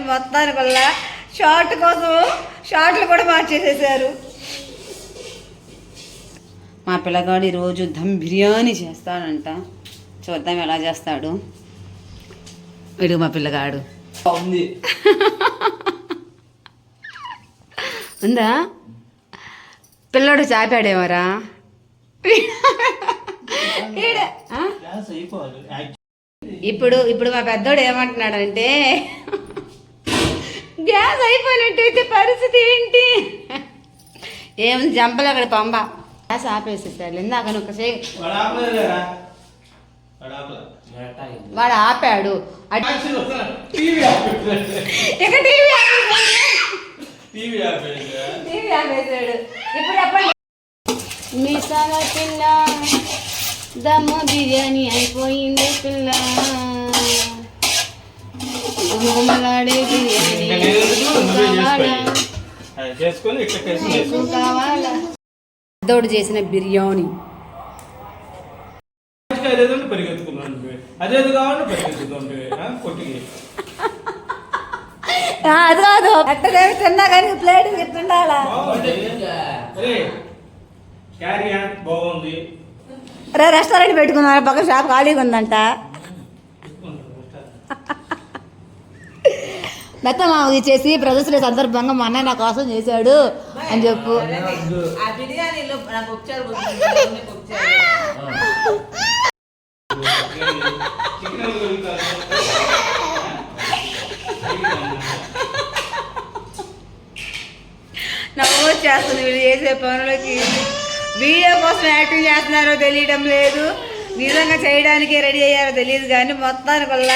మొత్తానికి వల్ల షార్ట్ కోసం షార్ట్లు కూడా మార్చేసేసారు. మా పిల్లగాడు ఈరోజు దమ్ బిర్యానీ చేస్తాడంట. చూద్దాం ఎలా చేస్తాడు. వీడు మా పిల్లగాడు ఉందా పిల్లడు చాపాడేమరా. ఇప్పుడు ఇప్పుడు మా పెద్దోడు ఏమంటున్నాడంటే గ్యాస్ అయిపోయినట్టయితే పరిస్థితి ఏంటి. ఏముంది జంపలు అక్కడ పంప గ్యాస్ ఆపేసేసాడు. ఇందాక వాడు ఆపాడు. ఇక టీవీ ఆపేసాడు. ఇప్పుడు చెప్పండి. మీసాల పిల్ల దమ్మ బిర్యానీ అయిపోయింది పిల్ల, గుమలాడే బిర్యానీ కావాలా. పెద్దోడు చేసిన బిర్యానీ అది కాదు ఎట్టదేమి తిన్నా కానీ ప్లేట్ తింటుండాలా. రే రెస్టారెంట్ పెట్టుకున్నారు, పక్క షాప్ ఖాళీగా ఉందంట. మెత్త మామకి చేసి ప్రదర్శన సందర్భంగా మా అన్నయ్య నా కోసం చేశాడు అని చెప్పు. నవ్వు చేస్తుంది వీళ్ళు చేసే పనులకి. వీడియో కోసం యాక్టింగ్ చేస్తున్నారో తెలియడం లేదు, నిజంగా చేయడానికే రెడీ అయ్యారో తెలియదు. కానీ మొత్తానికి వల్ల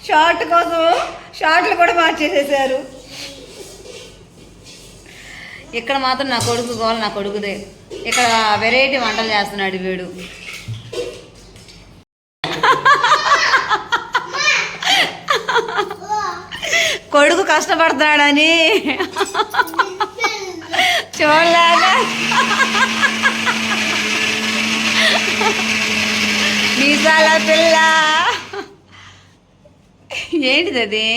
షార్ట్ కోసం షార్ట్లు కూడా మార్చేసేసారు. ఇక్కడ మాత్రం నా కొడుకు గోల, నా కొడుకుదే. ఇక్కడ వెరైటీ వంటలు చేస్తున్నాడు వీడు. కొడుకు కష్టపడుతున్నాడని చూడలేక మీసాల పిల్ల ఏంటిది అది.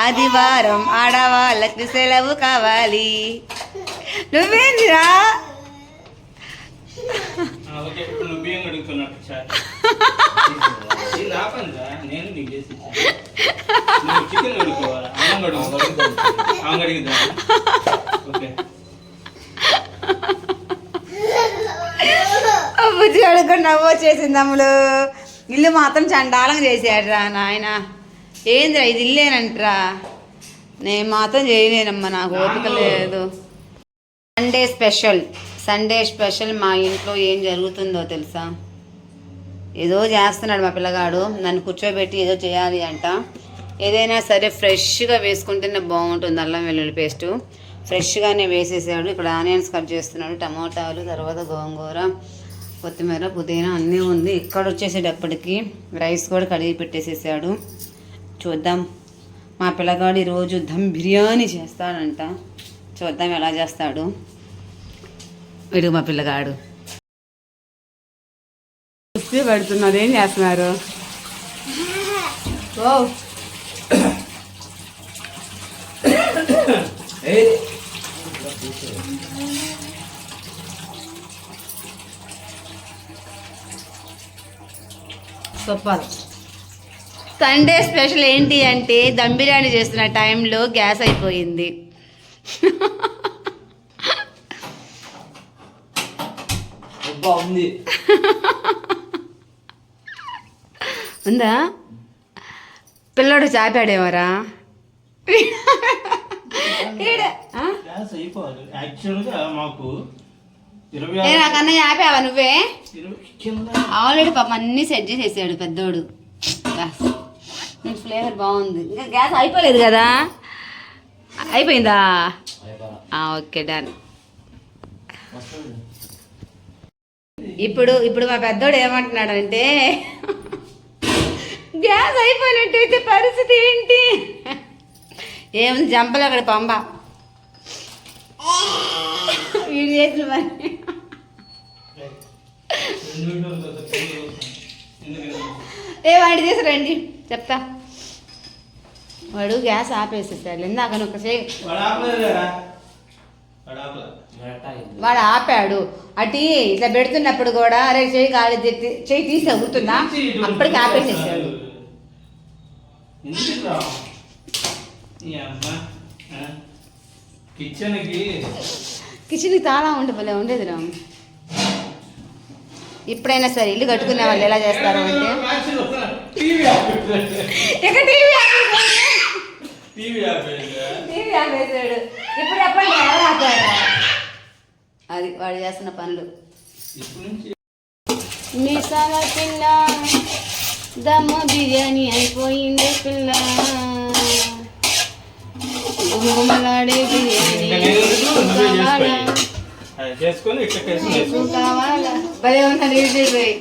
ఆదివారం ఆడవాళ్ళకి సెలవు కావాలి. నువ్వేందిరా బుజ్జి అడుగుని నవ్వు వచ్చేసింది అమ్ములు. ఇల్లు మాత్రం చండాలంగా చేసాడురా నాయన. ఏందిరా ఇది ఇల్లేనంటరా. నేను మాత్రం చేయలేనమ్మా, నాకు ఓపిక లేదు. సండే స్పెషల్ మా ఇంట్లో ఏం జరుగుతుందో తెలుసా. ఏదో చేస్తున్నాడు మా పిల్లగాడు, నన్ను కూర్చోబెట్టి ఏదో చేయాలి అంట. ఏదైనా సరే ఫ్రెష్గా వేసుకుంటేనే బాగుంటుంది. అల్లం వెల్లుల్లి పేస్టు ఫ్రెష్గానే వేసేసాడు. ఇక్కడ ఆనియన్స్ కట్ చేస్తున్నాడు, టమోటాలు, తర్వాత గోంగూర, కొత్తిమీర, పుదీనా అన్నీ ఉంది. ఇక్కడ వచ్చేసేటప్పటికి రైస్ కూడా కడిగి పెట్టేసేసాడు. చూద్దాం. మా పిల్లగాడు ఈరోజు దమ్ బిర్యానీ చేస్తాడంట. చూద్దాం ఎలా చేస్తాడు. వీడు మా పిల్లగాడు పెడుతున్నారు. ఏం చేస్తున్నారు? ఓ సూపర్. సండే స్పెషల్ ఏంటి అంటే దమ్ బిర్యానీ చేస్తున్న టైంలో గ్యాస్ అయిపోయింది. ఉందా పిల్లడు చాపాడేమరా. నాకన్నా ఆపావా నువ్వే? ఆల్రెడీ పాప అన్నీ సెట్ చేసేసాడు పెద్దోడు. ఫ్లేవర్ బాగుంది. ఇంకా గ్యాస్ అయిపోలేదు కదా. అయిపోయిందా? Okay done. ఇప్పుడు ఇప్పుడు మా పెద్దోడు ఏమంటున్నాడంటే గ్యాస్ అయిపోయినట్టయితే పరిస్థితి ఏంటి. ఏముంది జంపలు అక్కడ పంప వీడు చేసిన మరి. ఏ వాడి చేసి రండి చెప్తా. వాడు గ్యాస్ ఆపేసేసాడు ఇందాక ఒక చేయి వాడు ఆపాడు అటు ఇట్లా పెడుతున్నప్పుడు కూడా అరే చేయి కాలి చేయి తీసి అవుతుందా అప్పటికి ఆపేసేసాడు. కిచెన్కి తాళం ఉండలే ఉండేది రా. ఇప్పుడైనా సరే ఇల్లు కట్టుకునే వాళ్ళు ఎలా చేస్తారు అంటే ఇక టీవీ ఆపేసాడు. ఇప్పుడు చెప్పండి ఎవరు ఆపారు? అది వాడు చేస్తున్న పనులు. మీసాల పిల్ల దమ్మ బిర్యానీ అయిపోయింది పిల్ల గుమ్మలాడే బిర్యానీ కావాలా భలే ఉన్నాడు పోయి.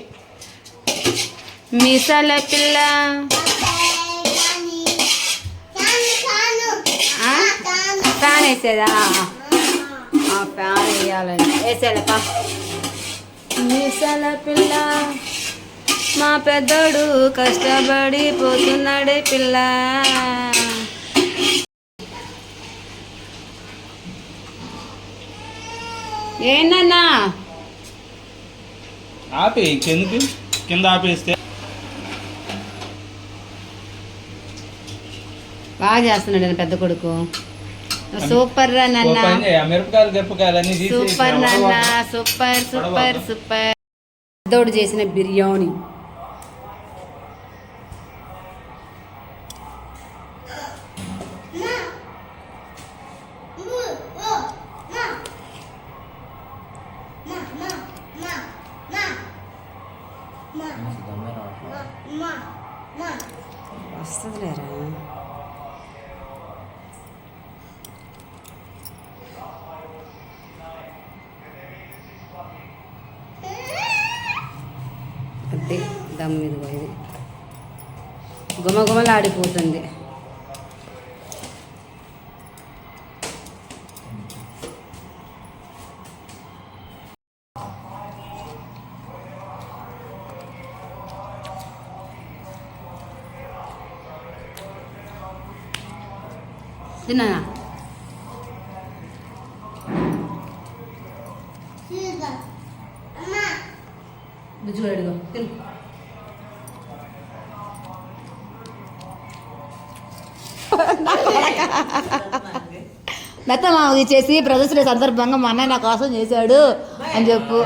మీసాల పిల్ల ఫ్యాన్ వేసేదా? ఫ్యాన్ వేయాలండి వేసేలపా. మీసాల పిల్ల మా పెద్దోడు కష్టపడి పోతున్నాడే పిల్ల. ఏంటన్నా ఆపే కిందకి కింద ఆపేస్తే బాగా చేస్తున్నాడు పెద్ద కొడుకు. సూపర్ రా నాన్న, మిరపకాయలు గెప్పకాయలు అన్ని సూపర్ నాన్న, సూపర్ సూపర్ సూపర్. పెద్దోడు చేసిన బిర్యానీ వస్తుందిలేరా. అదే దమ్ మీద పోయింది గుమగుమలాడిపోతుంది. తిన్నా బుజ్జుగాడుగా తిను. మెత్త మామూలు చేసి ప్రదర్శన సందర్భంగా మా అన్నయ్య నా కోసం చేశాడు అని చెప్పు.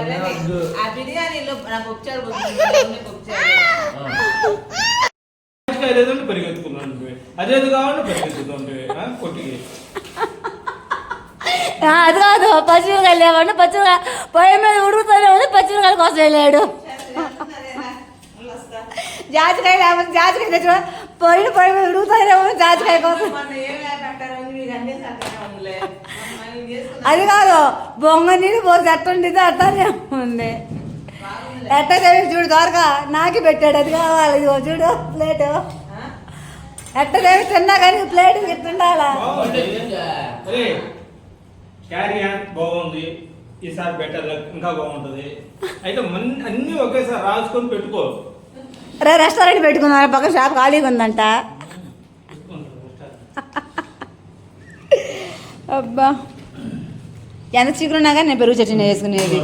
అది కాదు పచ్చిమిరకాయలు లేవండి పచ్చిమిరకాయ పొయ్యి మీద ఉడుకుతూనే ఉంది పచ్చిమిరకాయల కోసం వెళ్ళాడు. జాజికాయ లేకపోతే జాజికాయ తెచ్చు పొయ్యి మీద ఉడుకుతూనే ఉంది జాజికాయ కోసం. అది కాదు బొంగ నీళ్ళు పోసి ఎట్టుండితే అట్టానే ఉంది. ఎట్ట చూడు దొరక నాకి పెట్టాడు అది కావాలి. ఇదిగో చూడు ప్లేటు ఎట్ట తిన్నా కానీ ప్లేట్ ఎట్టుండాలా. క్యారియర్ బాగుంది, ఈసారి బెటర్ ఇంకా బాగుంటుంది. అయితే అన్ని ఒకేసారి రాసుకొని పెట్టుకో. రే రెస్టారెంట్ పెట్టుకున్నారు పక్కన షాప్ ఖాళీగా ఉందంట. అబ్బా ఎంత చిగురున్నా కానీ నేను పెరుగు చట్నీ వేసుకునేది.